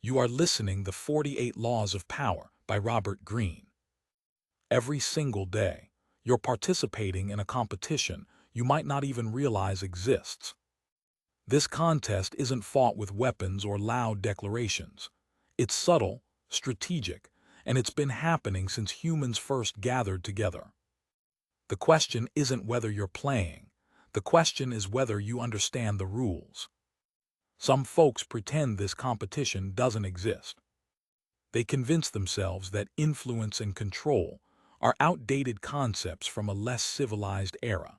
You are listening The 48 Laws of Power by Robert Greene. Every single day, you're participating in a competition you might not even realize exists. This contest isn't fought with weapons or loud declarations. It's subtle, strategic, and it's been happening since humans first gathered together. The question isn't whether you're playing. The question is whether you understand the rules. Some folks pretend this competition doesn't exist. They convince themselves that influence and control are outdated concepts from a less civilized era.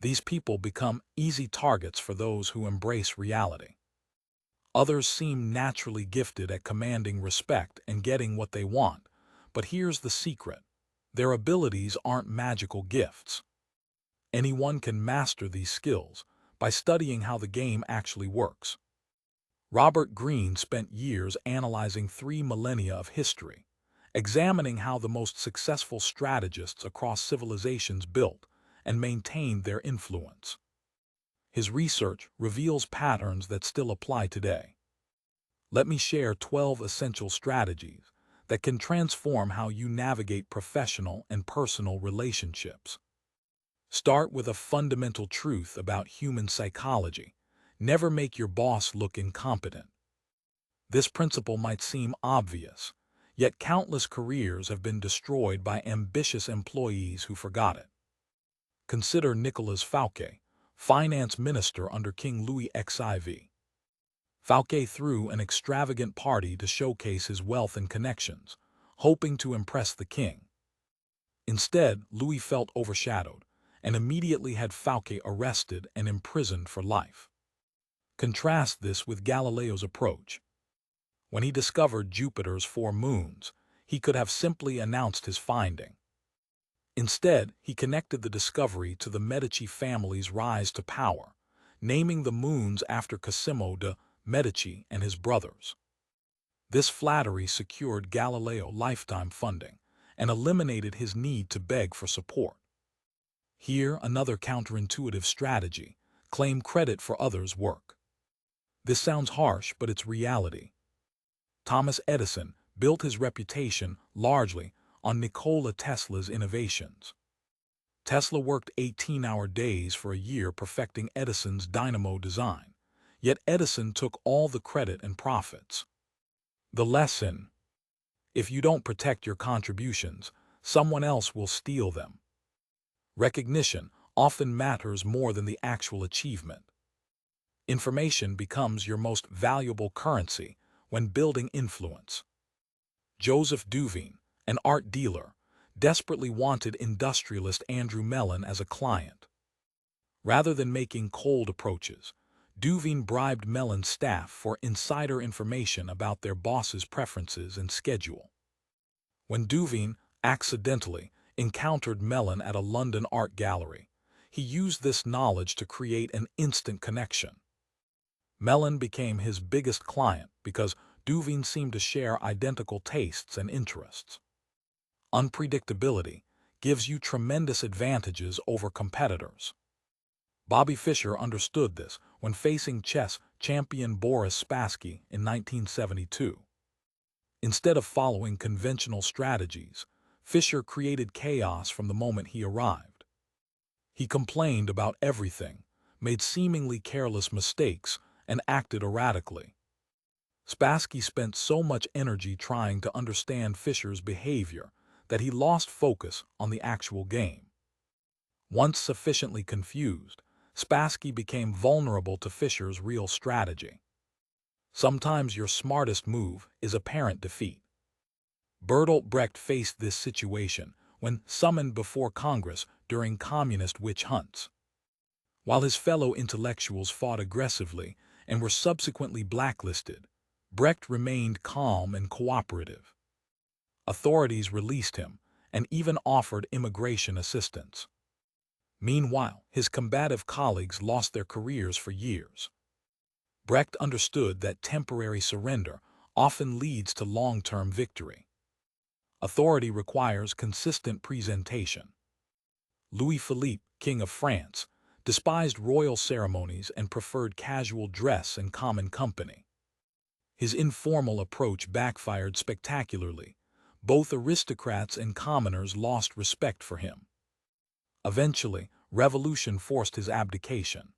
These people become easy targets for those who embrace reality. Others seem naturally gifted at commanding respect and getting what they want, but here's the secret. Their abilities aren't magical gifts. Anyone can master these skills by studying how the game actually works. Robert Greene spent years analyzing 3 millennia of history, examining how the most successful strategists across civilizations built and maintained their influence. His research reveals patterns that still apply today. Let me share 12 essential strategies that can transform how you navigate professional and personal relationships. Start with a fundamental truth about human psychology. Never make your boss look incompetent. This principle might seem obvious, yet countless careers have been destroyed by ambitious employees who forgot it. Consider Nicolas Fouquet, finance minister under King Louis XIV. Fouquet threw an extravagant party to showcase his wealth and connections, hoping to impress the king. Instead, Louis felt overshadowed and immediately had Fouquet arrested and imprisoned for life. Contrast this with Galileo's approach. When he discovered Jupiter's 4 moons, he could have simply announced his finding. Instead, he connected the discovery to the Medici family's rise to power, naming the moons after Cosimo de' Medici and his brothers. This flattery secured Galileo lifetime funding and eliminated his need to beg for support. Here, another counterintuitive strategy: claim credit for others' work. This sounds harsh, but it's reality. Thomas Edison built his reputation largely on Nikola Tesla's innovations. Tesla worked 18-hour days for a year perfecting Edison's dynamo design, yet Edison took all the credit and profits. The lesson: if you don't protect your contributions, someone else will steal them. Recognition often matters more than the actual achievement. Information becomes your most valuable currency when building influence. Joseph Duveen, an art dealer, desperately wanted industrialist Andrew Mellon as a client. Rather than making cold approaches, Duveen bribed Mellon's staff for insider information about their boss's preferences and schedule. When Duveen accidentally encountered Mellon at a London art gallery, he used this knowledge to create an instant connection. Mellon became his biggest client because Duveen seemed to share identical tastes and interests. Unpredictability gives you tremendous advantages over competitors. Bobby Fischer understood this when facing chess champion Boris Spassky in 1972. Instead of following conventional strategies, Fischer created chaos from the moment he arrived. He complained about everything, made seemingly careless mistakes, and acted erratically. Spassky spent so much energy trying to understand Fischer's behavior that he lost focus on the actual game. Once sufficiently confused, Spassky became vulnerable to Fischer's real strategy. Sometimes your smartest move is apparent defeat. Bertolt Brecht faced this situation when summoned before Congress during communist witch hunts. While his fellow intellectuals fought aggressively and were subsequently blacklisted, Brecht remained calm and cooperative. Authorities released him and even offered immigration assistance. Meanwhile, his combative colleagues lost their careers for years. Brecht understood that temporary surrender often leads to long-term victory. Authority requires consistent presentation. Louis-Philippe, King of France, despised royal ceremonies and preferred casual dress and common company. His informal approach backfired spectacularly. Both aristocrats and commoners lost respect for him. Eventually, revolution forced his abdication.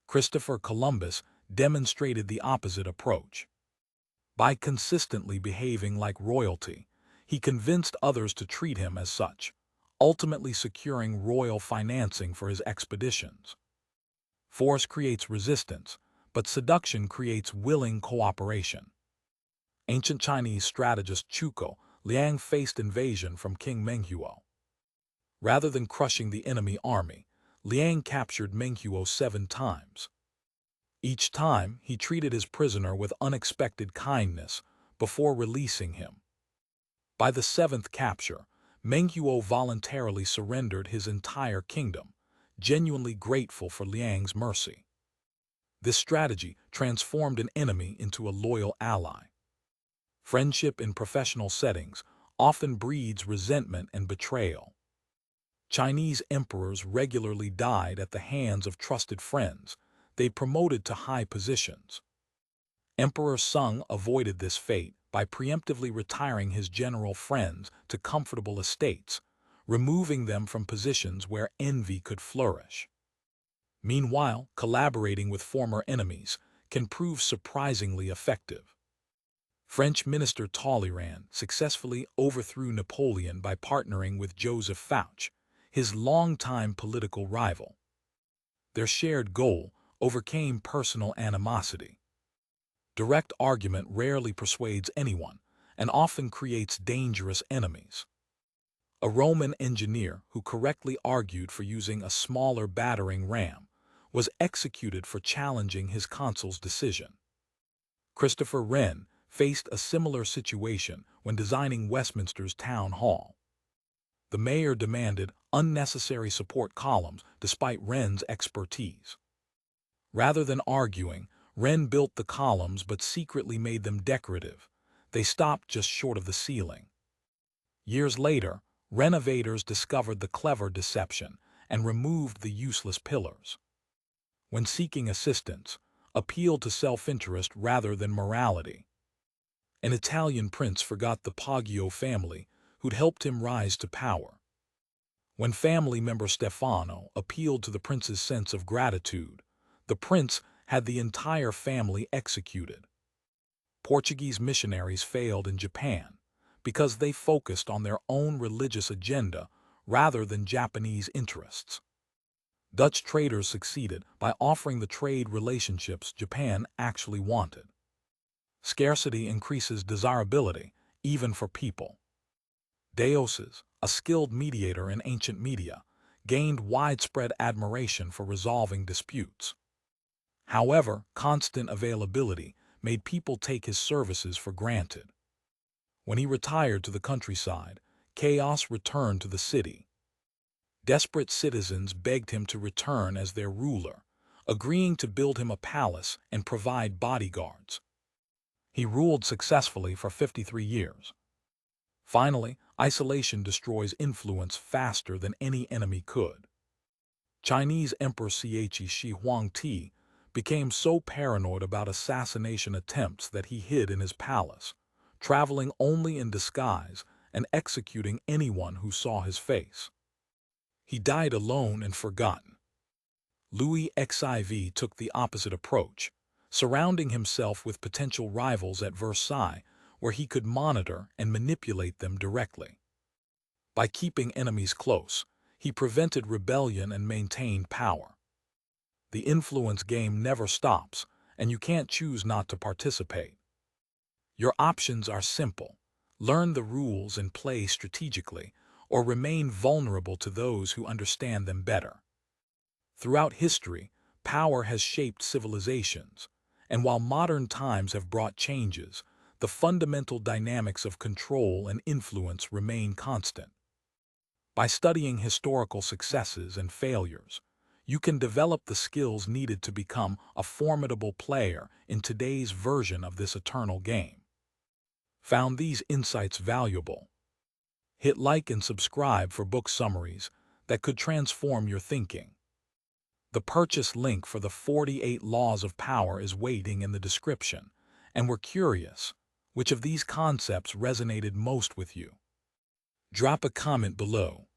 Christopher Columbus demonstrated the opposite approach. By consistently behaving like royalty, he convinced others to treat him as such, ultimately securing royal financing for his expeditions. Force creates resistance, but seduction creates willing cooperation. Ancient Chinese strategist Chuko Liang faced invasion from King Menghuo. Rather than crushing the enemy army, Liang captured Menghuo 7 times. Each time, he treated his prisoner with unexpected kindness before releasing him. By the 7th capture, Menghuo voluntarily surrendered his entire kingdom, genuinely grateful for Liang's mercy. This strategy transformed an enemy into a loyal ally. Friendship in professional settings often breeds resentment and betrayal. Chinese emperors regularly died at the hands of trusted friends they promoted to high positions. Emperor Sung avoided this fate by preemptively retiring his general friends to comfortable estates, removing them from positions where envy could flourish. Meanwhile, collaborating with former enemies can prove surprisingly effective. French minister Talleyrand successfully overthrew Napoleon by partnering with Joseph Fouché, his longtime political rival. Their shared goal overcame personal animosity. Direct argument rarely persuades anyone and often creates dangerous enemies. A Roman engineer who correctly argued for using a smaller battering ram was executed for challenging his consul's decision. Christopher Wren faced a similar situation when designing Westminster's town hall. The mayor demanded unnecessary support columns despite Wren's expertise. Rather than arguing, Wren built the columns but secretly made them decorative. They stopped just short of the ceiling. Years later, renovators discovered the clever deception and removed the useless pillars. When seeking assistance, appealed to self-interest rather than morality. An Italian prince forgot the Poggio family who'd helped him rise to power. When family member Stefano appealed to the prince's sense of gratitude, the prince had the entire family executed. Portuguese missionaries failed in Japan because they focused on their own religious agenda rather than Japanese interests. Dutch traders succeeded by offering the trade relationships Japan actually wanted. Scarcity increases desirability, even for people. Deoses, a skilled mediator in ancient media, gained widespread admiration for resolving disputes. However, constant availability made people take his services for granted. When he retired to the countryside, chaos returned to the city. Desperate citizens begged him to return as their ruler, agreeing to build him a palace and provide bodyguards. He ruled successfully for 53 years. Finally, isolation destroys influence faster than any enemy could. Chinese Emperor Shi Huangti became so paranoid about assassination attempts that he hid in his palace, traveling only in disguise and executing anyone who saw his face. He died alone and forgotten. Louis XIV took the opposite approach, surrounding himself with potential rivals at Versailles where he could monitor and manipulate them directly. By keeping enemies close, he prevented rebellion and maintained power. The influence game never stops, and you can't choose not to participate. Your options are simple: learn the rules and play strategically, or remain vulnerable to those who understand them better. Throughout history, power has shaped civilizations, and while modern times have brought changes, the fundamental dynamics of control and influence remain constant. By studying historical successes and failures, you can develop the skills needed to become a formidable player in today's version of this eternal game. Found these insights valuable? Hit like and subscribe for book summaries that could transform your thinking. The purchase link for the 48 Laws of Power is waiting in the description, and we're curious, which of these concepts resonated most with you? Drop a comment below